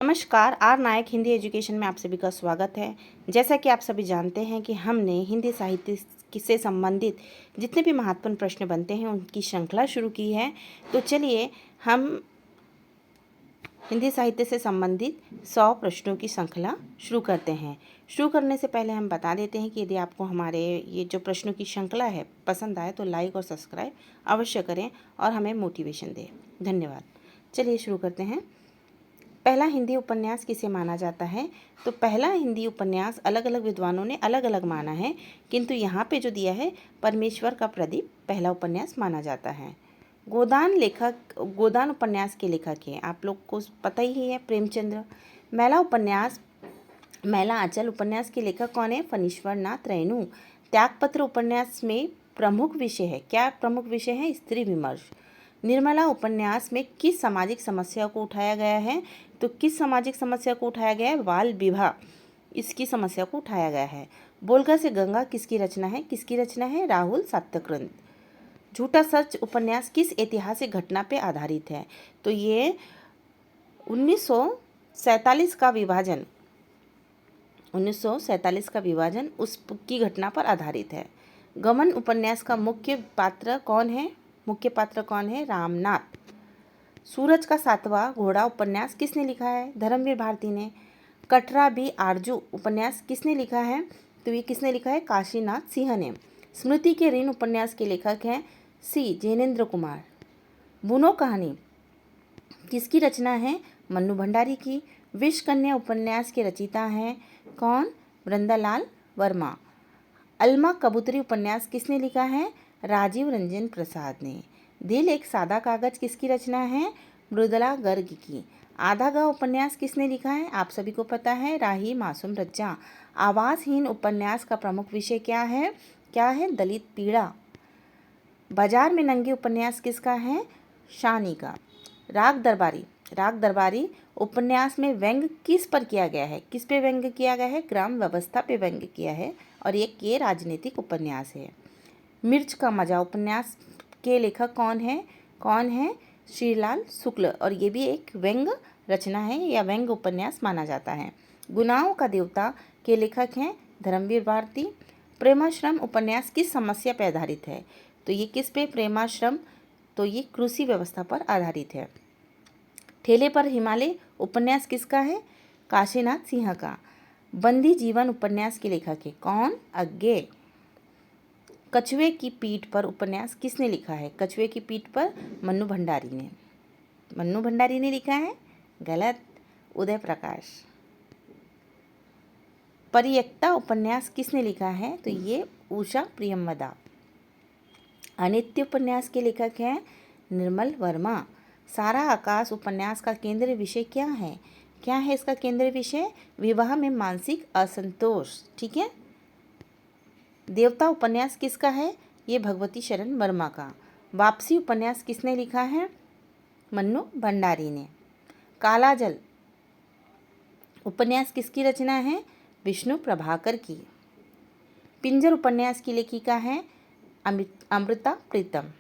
नमस्कार, are Nayak Hindi education में आप सभी का स्वागत है। जैसा कि आप सभी जानते हैं कि हमने हिंदी साहित्य से संबंधित जितने भी महत्वपूर्ण प्रश्न बनते हैं उनकी श्रृंखला शुरू की है। तो चलिए हम हिंदी साहित्य से संबंधित 100 प्रश्नों की श्रृंखला शुरू करते हैं। शुरू करने से पहले हम बता देते हैं कि यदि आपको हमारे ये जो प्रश्नों की श्रृंखला है पसंद आए तो लाइक और सब्सक्राइब अवश्य करें और हमें मोटिवेशन दें। धन्यवाद। चलिए शुरू करते हैं। पहला हिंदी उपन्यास किसे माना जाता है? तो पहला हिंदी उपन्यास अलग अलग विद्वानों ने अलग अलग माना है, किंतु यहाँ पे जो दिया है परमेश्वर का प्रदीप पहला उपन्यास माना जाता है। गोदान उपन्यास के लेखक हैं, आप लोग को पता ही है, प्रेमचंद्र। मैला आंचल उपन्यास के लेखक कौन है? फणीश्वर नाथ रेणु। त्यागपत्र उपन्यास में प्रमुख विषय है, क्या प्रमुख विषय है? स्त्री विमर्श। निर्मला उपन्यास में किस सामाजिक समस्या को उठाया गया है? तो किस सामाजिक समस्या को उठाया गया है? बाल विवाह, इसकी समस्या को उठाया गया है। बोलकर से गंगा किसकी रचना है? किसकी रचना है? राहुल सातकृत। झूठा सच उपन्यास किस ऐतिहासिक घटना पे आधारित है? तो ये 1947 का विभाजन उसकी घटना पर आधारित है। गमन उपन्यास का मुख्य पात्र कौन है? रामनाथ। सूरज का 7वां घोड़ा उपन्यास किसने लिखा है? धर्मवीर भारती ने। कटरा बी आरजू उपन्यास किसने लिखा है? तो ये किसने लिखा है? काशीनाथ सिंह ने। स्मृति के ऋण उपन्यास के लेखक हैं सी जैनेन्द्र कुमार। बुनो कहानी किसकी रचना है? मन्नू भंडारी की। विष कन्या उपन्यास के रचयिता हैं कौन? वृंदालाल वर्मा। अलमा कबूतरी उपन्यास किसने लिखा है? राजीव रंजन प्रसाद ने। दिल एक सादा कागज किसकी रचना है? मृदुला गर्ग की। आधा गाँव उपन्यास किसने लिखा है? आप सभी को पता है, राही मासूम रज्जा। आवासहीन उपन्यास का प्रमुख विषय क्या है? दलित पीड़ा। बाजार में नंगे उपन्यास किसका है? शानी का। राग दरबारी उपन्यास में व्यंग किस पर किया गया है? किस पे व्यंग किया गया है? ग्राम व्यवस्था पे व्यंग किया है और ये राजनीतिक उपन्यास है। मिर्च का मजा उपन्यास के लेखक कौन है? श्रीलाल शुक्ल, और ये भी एक व्यंग रचना है या व्यंग उपन्यास माना जाता है। गुनाहों का देवता के लेखक हैं धर्मवीर भारती। प्रेमाश्रम उपन्यास किस समस्या पर आधारित है? तो ये किस पे? प्रेमाश्रम, तो ये कृषि व्यवस्था पर आधारित है। ठेले पर हिमालय उपन्यास किसका है? काशीनाथ सिंह का। बंदी जीवन उपन्यास के लेखक है कौन? अज्ञे। कछुए की पीठ पर उपन्यास किसने लिखा है? कछुए की पीठ पर मन्नू भंडारी ने लिखा है। गलत। उदय प्रकाश। परियक्ता उपन्यास किसने लिखा है? तो ये उषा प्रियमवदा। अनित्य उपन्यास के लेखक हैं निर्मल वर्मा। सारा आकाश उपन्यास का केंद्रीय विषय क्या है? इसका केंद्रीय विषय? विवाह में मानसिक असंतोष। ठीक है। देवता उपन्यास किसका है? ये भगवती शरण वर्मा का। वापसी उपन्यास किसने लिखा है? मन्नू भंडारी ने। काला जल उपन्यास किसकी रचना है? विष्णु प्रभाकर की। पिंजर उपन्यास की लेखिका है अमृता प्रीतम।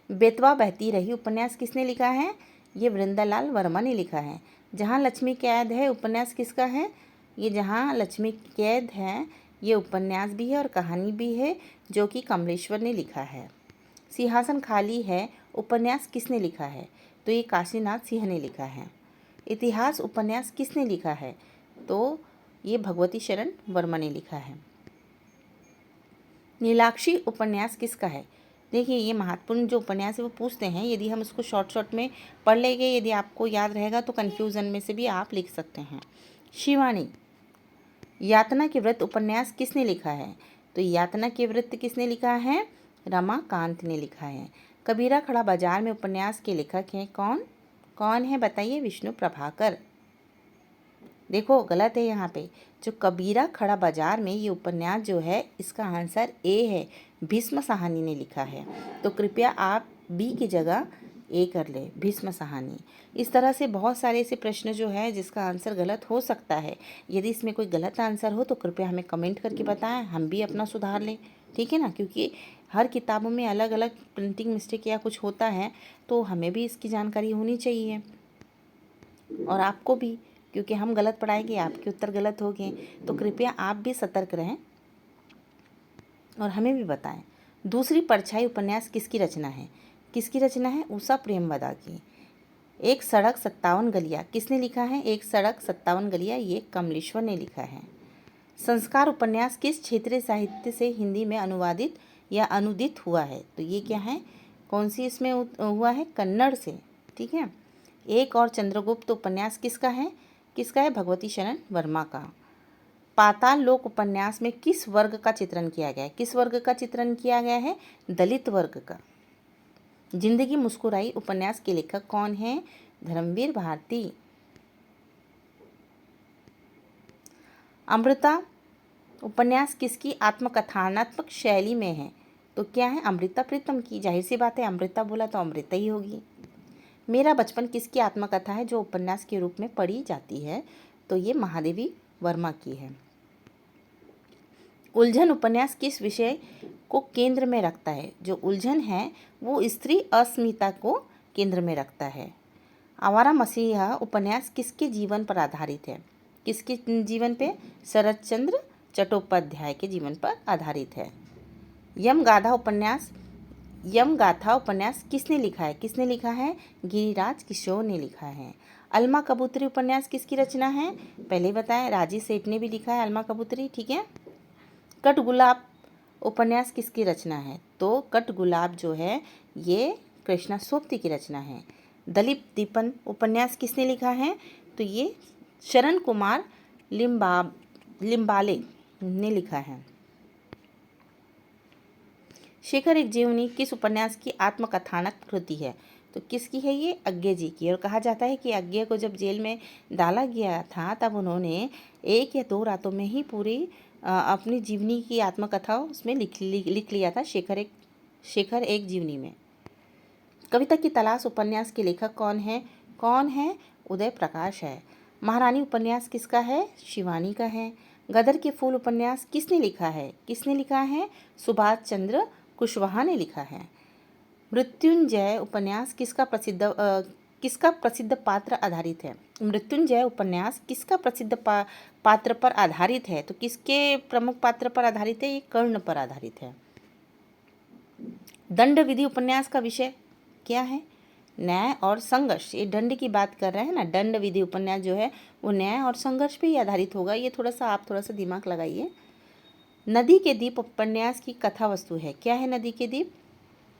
बेतवा बहती रही उपन्यास किसने लिखा है? ये वृंदालाल वर्मा ने लिखा है। जहाँ लक्ष्मी कैद है उपन्यास किसका है? ये जहाँ लक्ष्मी कैद है ये उपन्यास भी है और कहानी भी है, जो कि कमलेश्वर ने लिखा है। सिंहासन खाली है उपन्यास किसने लिखा है? तो ये काशीनाथ सिंह ने लिखा है। इतिहास उपन्यास किसने लिखा है? तो ये भगवती शरण वर्मा ने लिखा है। नीलाक्षी उपन्यास किसका है? देखिए, ये महत्वपूर्ण जो उपन्यास है वो पूछते हैं, यदि हम उसको शॉर्ट में पढ़ लेंगे, यदि आपको याद रहेगा तो कन्फ्यूज़न में से भी आप लिख सकते हैं। शिवानी। यातना के व्रत उपन्यास किसने लिखा है? तो यातना के व्रत किसने लिखा है? रमाकांत ने लिखा है। कबीरा खड़ा बाजार में उपन्यास के लेखक हैं कौन है? बताइए। विष्णु प्रभाकर। देखो, गलत है यहाँ पे। जो कबीरा खड़ा बाजार में ये उपन्यास जो है, इसका आंसर ए है, भीष्म साहनी ने लिखा है। तो कृपया आप बी की जगह ए कर ले, भीष्म साहनी। इस तरह से बहुत सारे ऐसे प्रश्न जो है जिसका आंसर गलत हो सकता है। यदि इसमें कोई गलत आंसर हो तो कृपया हमें कमेंट करके बताएं, हम भी अपना सुधार लें। ठीक है ना, क्योंकि हर किताबों में अलग अलग प्रिंटिंग मिस्टेक या कुछ होता है, तो हमें भी इसकी जानकारी होनी चाहिए और आपको भी, क्योंकि हम गलत पढ़ाएंगे, आपके उत्तर गलत हो गए, तो कृपया आप भी सतर्क रहें और हमें भी बताएं। दूसरी परछाई उपन्यास किसकी रचना है? किसकी रचना है? उषा प्रेमवदा की। एक सड़क 57 गलियाँ किसने लिखा है? एक सड़क 57 गलियाँ ये कमलेश्वर ने लिखा है। संस्कार उपन्यास किस क्षेत्रीय साहित्य से हिंदी में अनुवादित या अनुदित हुआ है? तो ये क्या है, कौन सी इसमें हुआ है? कन्नड़ से। ठीक है। एक और चंद्रगुप्त उपन्यास किसका है? किसका है? भगवती शरण वर्मा का। पाताल लोक उपन्यास में किस वर्ग का चित्रण किया गया है? किस वर्ग का चित्रण किया गया है? दलित वर्ग का। जिंदगी मुस्कुराई उपन्यास के लेखक कौन है? धर्मवीर भारती। अमृता उपन्यास किसकी आत्मकथनात्मक शैली में है? तो क्या है? अमृता प्रीतम की। जाहिर सी बात है, अमृता बोला तो अमृता ही होगी। मेरा बचपन किसकी आत्मकथा है जो उपन्यास के रूप में पढ़ी जाती है? तो ये महादेवी वर्मा की है। उलझन उपन्यास किस विषय को केंद्र में रखता है? जो उलझन है वो स्त्री अस्मिता को केंद्र में रखता है। आवारा मसीहा उपन्यास किसके जीवन पर आधारित है? किसके जीवन पे? शरद चंद्र चट्टोपाध्याय के जीवन पर आधारित है। यमगाथा उपन्यास किसने लिखा है? किसने लिखा है? गिरिराज किशोर ने लिखा है। अलमा कबूतरी उपन्यास किसकी रचना है? पहले बताएं, राजी सेठ ने भी लिखा है अलमा कबूतरी। ठीक है। कटगुलाब उपन्यास किसकी रचना है? तो कटगुलाब जो है ये कृष्णा सोप्ती की रचना है। दलीप दीपन उपन्यास किसने लिखा है? तो ये शरण कुमार लिम्बाले ने लिखा है। शेखर एक जीवनी किस उपन्यास की आत्मकथानक कृति है? तो किसकी है ये? अज्ञे जी की। और कहा जाता है कि अज्ञे को जब जेल में डाला गया था तब उन्होंने 1 या 2 रातों में ही पूरी अपनी जीवनी की आत्मकथा उसमें लिख लिया था, शेखर एक जीवनी में। कविता की तलाश उपन्यास के लेखक कौन है? कौन है? उदय प्रकाश है। महारानी उपन्यास किसका है? शिवानी का है। गदर के फूल उपन्यास किसने लिखा है? किसने लिखा है? सुभाष चंद्र कुशवाहा ने लिखा है। मृत्युंजय उपन्यास किसका प्रसिद्ध पात्र आधारित है? मृत्युंजय उपन्यास किसका प्रसिद्ध पात्र पर आधारित है? तो किसके प्रमुख पात्र पर आधारित है? ये कर्ण पर आधारित है। दंड विधि उपन्यास का विषय क्या है? न्याय और संघर्ष। ये दंड की बात कर रहे हैं ना, दंड विधि उपन्यास जो है वो न्याय और संघर्ष पे ही आधारित होगा। ये आप थोड़ा सा दिमाग लगाइए। नदी के द्वीप उपन्यास की कथा वस्तु है। क्या है नदी के द्वीप?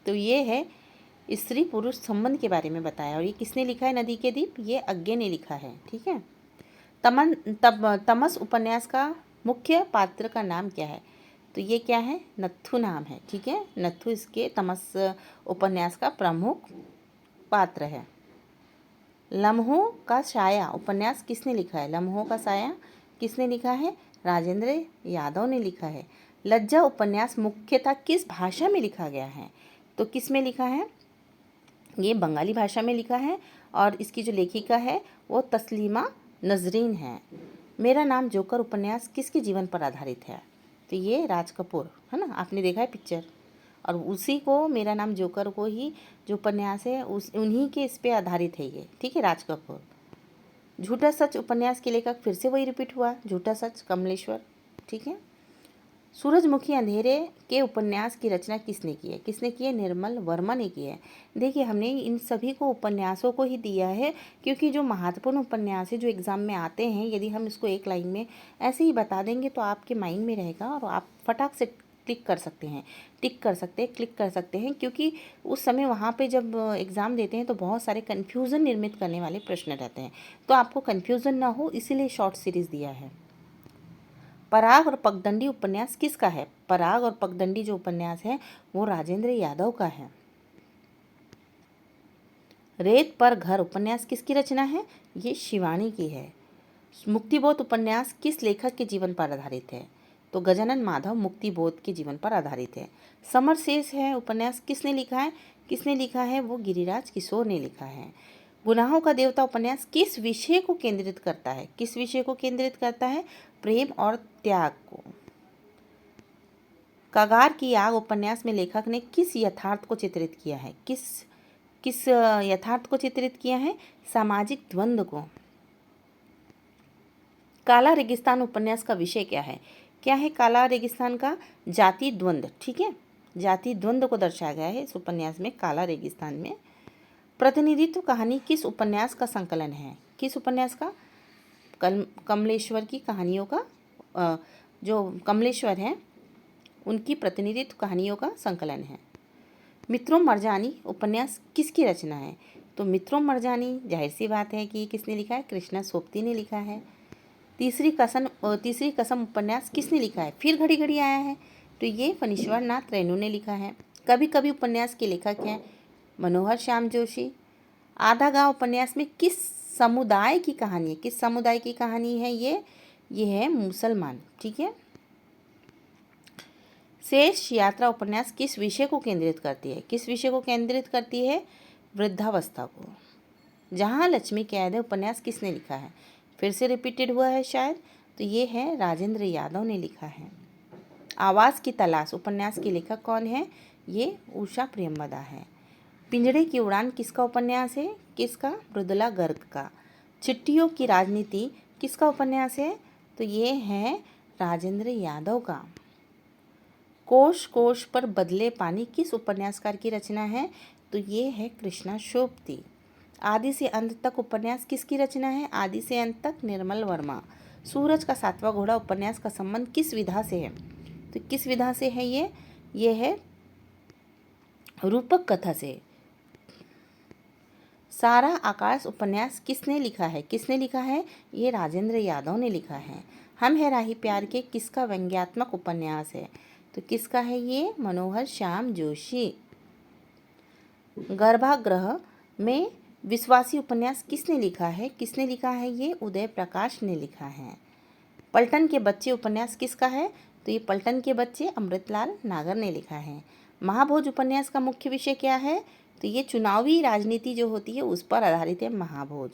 तो ये है स्त्री पुरुष संबंध के बारे में बताया। और ये किसने लिखा है नदी के द्वीप? ये अज्ञे ने लिखा है। ठीक है। तमस उपन्यास का मुख्य पात्र का नाम क्या है? तो ये क्या है? नत्थु नाम है। ठीक है। नत्थु इसके तमस उपन्यास का प्रमुख पात्र है। लम्हों का साया उपन्यास किसने लिखा है? लम्हों का साया किसने लिखा है? राजेंद्र यादव ने लिखा है। लज्जा उपन्यास मुख्यतः किस भाषा में लिखा गया है? तो किस में लिखा है? ये बंगाली भाषा में लिखा है और इसकी जो लेखिका है वो तस्लीमा नजरीन है। मेरा नाम जोकर उपन्यास किसके जीवन पर आधारित है? तो ये राज कपूर है ना, आपने देखा है पिक्चर, और उसी को मेरा नाम जोकर को ही जो उपन्यास है उन्हीं के इस पे आधारित है ये। ठीक है, राज कपूर। झूठा सच उपन्यास के लेखक फिर से वही रिपीट हुआ, झूठा सच कमलेश्वर। ठीक है। सूरजमुखी अंधेरे के उपन्यास की रचना किसने की है? किसने की है? निर्मल वर्मा ने की है। देखिए, हमने इन सभी को उपन्यासों को ही दिया है क्योंकि जो महत्वपूर्ण उपन्यास है जो एग्ज़ाम में आते हैं, यदि हम इसको एक लाइन में ऐसे ही बता देंगे तो आपके माइंड में रहेगा और आप फटाक से क्लिक कर सकते हैं, टिक कर सकते हैं, क्लिक कर सकते हैं। क्योंकि उस समय वहाँ पे जब एग्ज़ाम देते हैं तो बहुत सारे कन्फ्यूज़न निर्मित करने वाले प्रश्न रहते हैं, तो आपको कन्फ्यूज़न ना हो इसीलिए शॉर्ट सीरीज़ दिया है। पराग और पगडंडी उपन्यास किसका है? पराग और पगडंडी जो उपन्यास है वो राजेंद्र यादव का है। रेत पर घर उपन्यास किसकी रचना है? ये शिवानी की है। मुक्तिबोध उपन्यास किस लेखक के जीवन पर आधारित है? तो गजानन माधव मुक्तिबोध के जीवन पर आधारित है। समर शेष है उपन्यास किसने लिखा है? किसने लिखा है? वो गिरिराज किशोर ने लिखा है। गुनाहों का देवता उपन्यास किस विषय को केंद्रित करता है? किस विषय को केंद्रित करता है? प्रेम और त्याग को। कगार की आग उपन्यास में लेखक ने किस यथार्थ को चित्रित किया है? किस यथार्थ को चित्रित किया है? सामाजिक द्वंद्व को। काला रेगिस्तान उपन्यास का विषय क्या है? क्या है काला रेगिस्तान का? जाति द्वंद्व। ठीक है, जाति द्वंद्व को दर्शाया गया है इस उपन्यास में, काला रेगिस्तान में। प्रतिनिधित्व कहानी किस उपन्यास का संकलन है? किस उपन्यास का? कमलेश्वर की कहानियों का, जो कमलेश्वर हैं उनकी प्रतिनिधित्व कहानियों का संकलन है। मित्रों मरजानी उपन्यास किसकी रचना है? तो मित्रों मरजानी जाहिर सी बात है कि किसने लिखा है? कृष्णा सोपती ने लिखा है। तीसरी कसम उपन्यास किसने लिखा है? फिर घड़ी घड़ी आया है, तो ये फणीश्वर नाथ रेणु ने लिखा है। कभी कभी उपन्यास के लेखक हैं मनोहर श्याम जोशी। आधा गांव उपन्यास में किस समुदाय की कहानी है? किस समुदाय की कहानी है ये है मुसलमान। ठीक है। शेष यात्रा उपन्यास किस विषय को केंद्रित करती है? किस विषय को केंद्रित करती है? वृद्धावस्था को। जहाँ लक्ष्मी कैद है उपन्यास किसने लिखा है? फिर से रिपीटेड हुआ है शायद, तो ये है राजेंद्र यादव ने लिखा है। आवाज़ की तलाश उपन्यास के लेखक कौन है? ये उषा प्रेमवदा है। पिंजड़े की उड़ान किसका उपन्यास है? किसका? मृदुला गर्ग का। चिट्ठियों की राजनीति किसका उपन्यास है? तो ये है राजेंद्र यादव का। कोश कोश पर बदले पानी किस उपन्यासकार की रचना है? तो ये है कृष्णा सोपती। आदि से अंत तक उपन्यास किसकी रचना है? आदि से अंत तक निर्मल वर्मा। सूरज का सातवां घोड़ा उपन्यास का संबंध किस विधा से है? तो किस विधा से है ये है रूपक कथा से। सारा आकाश उपन्यास किसने लिखा है? किसने लिखा है? ये राजेंद्र यादव ने लिखा है। हम है राही प्यार के किसका व्यंग्यात्मक उपन्यास है? तो किसका है ये? मनोहर श्याम जोशी। गर्भागृह में विश्वासी उपन्यास किसने लिखा है? किसने लिखा है? ये उदय प्रकाश ने लिखा है। पलटन के बच्चे उपन्यास किसका है? तो ये पलटन के बच्चे अमृतलाल नागर ने लिखा है। महाभोज उपन्यास का मुख्य विषय क्या है? तो ये चुनावी राजनीति जो होती है उस पर आधारित है महाभोज।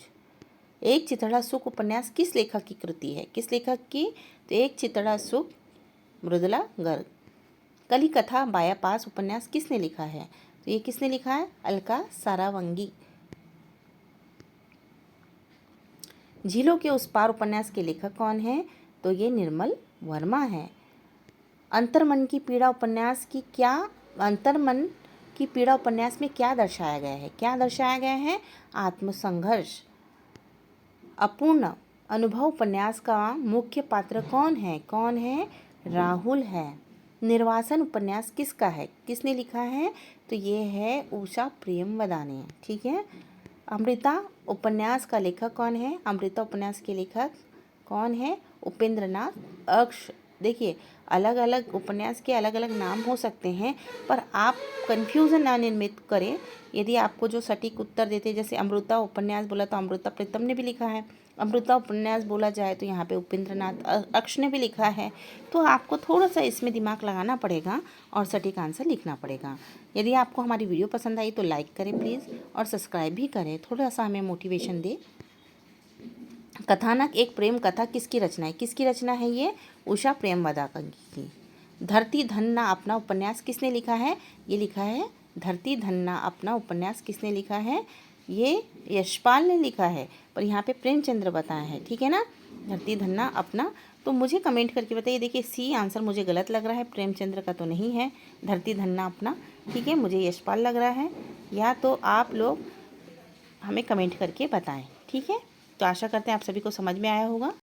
एक चितड़ा सुख उपन्यास किस लेखक की कृति है? किस लेखक की? तो एक चितड़ा सुख मृदुला गर्ग। कली कथा बायापास उपन्यास किसने लिखा है? तो ये किसने लिखा है? अलका सारावंगी। झीलों के उस पार उपन्यास के लेखक कौन है? तो ये निर्मल वर्मा है। अंतर्मन की पीड़ा उपन्यास में क्या दर्शाया गया है? क्या दर्शाया गया है? आत्मसंघर्ष। अपूर्ण अनुभव उपन्यास का मुख्य पात्र कौन है? कौन है? राहुल है। निर्वासन उपन्यास किसका है? किसने लिखा है? तो ये है उषा प्रेमवदा ने। ठीक है। अमृता उपन्यास का लेखक कौन है? अमृता उपन्यास के लेखक कौन है? उपेंद्रनाथ अक्ष। देखिए, अलग अलग उपन्यास के अलग अलग नाम हो सकते हैं, पर आप कन्फ्यूज़न ना निर्मित करें। यदि आपको जो सटीक उत्तर देते, जैसे अमृता उपन्यास बोला तो अमृता प्रीतम ने भी लिखा है, अमृता उपन्यास बोला जाए तो यहाँ पे उपेंद्रनाथ अक्ष ने भी लिखा है। तो आपको थोड़ा सा इसमें दिमाग लगाना पड़ेगा और सटीक आंसर लिखना पड़ेगा। यदि आपको हमारी वीडियो पसंद आई तो लाइक करें प्लीज़, और सब्सक्राइब भी करें, थोड़ा सा हमें मोटिवेशन दे। कथानक एक प्रेम कथा किसकी रचना है? किसकी रचना है ये? उषा प्रेमवदा की। धरती धन्ना अपना उपन्यास किसने लिखा है? ये लिखा है धरती धन्ना अपना उपन्यास किसने लिखा है? ये यशपाल ने लिखा है, पर यहाँ पे प्रेमचंद्र बताया है। ठीक है ना। धरती धन्ना अपना, तो मुझे कमेंट करके बताइए। देखिए, सी आंसर मुझे गलत लग रहा है, प्रेमचंद्र का तो नहीं है, धरती धन्ना अपना। ठीक है, मुझे यशपाल लग रहा है, या तो आप लोग हमें कमेंट करके बताएं। ठीक है, तो आशा करते हैं आप सभी को समझ में आया होगा।